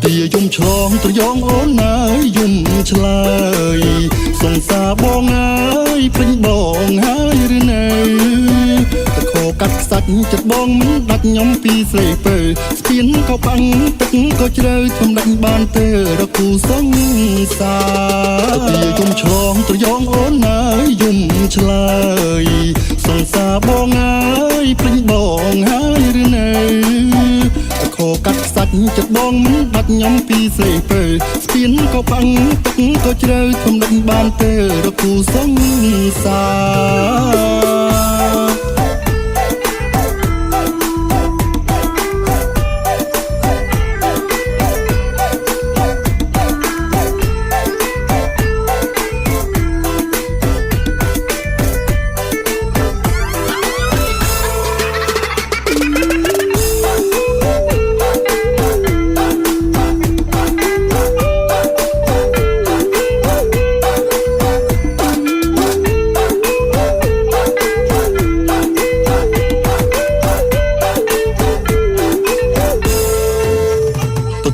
ទាយំឆ្លងត្រយងអូនអើយយំឆ្លើយសង្សារបងអើយព្រិញបងហើយឬនៅតខោកាត់ខ្សាច់ចិត្តបងមិនដាច់ខ្ញុំពីស្រីពើស្ពានក៏បាំងទឹកក៏ជ្រៅធំដាច់បានទៅរកគូសង្សារទាយំឆ្លងត្រយងអូនអើយយំឆ្លើយសង្សារបងអើយព្រិញបងហើយឬនៅខោកាត់ខ្សាច់ចិត្តបងមិនដាច់ខ្ញុំពីស្រីពើស្ពានក៏បាំងទឹកក៏ជ្រៅធំដាច់បានទៅរកគូសង្សារ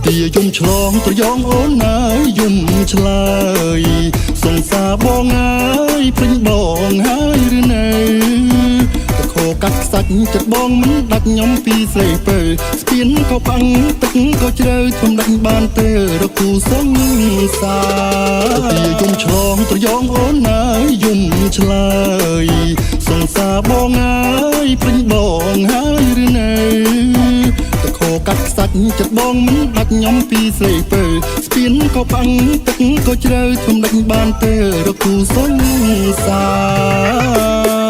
ទាយំឆ្លងត្រយងអូនអើយយំឆ្លើយសង្សារបងអើយព្រិញបងហើយឬនៅតខោកាត់ខ្សាច់ចិត្តបងមិនដាច់ខ្ញុំពីស្រីពើស្ពានក៏បាំងទឹកក៏ជ្រៅធំដាច់បានទៅរកគូសង្សារទាយំឆ្លងត្រយងអូនអើយយំឆ្លើយសង្សារបងអើយព្រិញបងហើយឬនៅខោកាត់ខ្សាច់ចិត្តបងមិនដាច់ខ្ញុំពីស្រីពើស្ពានក៏បាំងទឹកក៏ជ្រៅធំដាច់បានទៅរកគូសង្សារ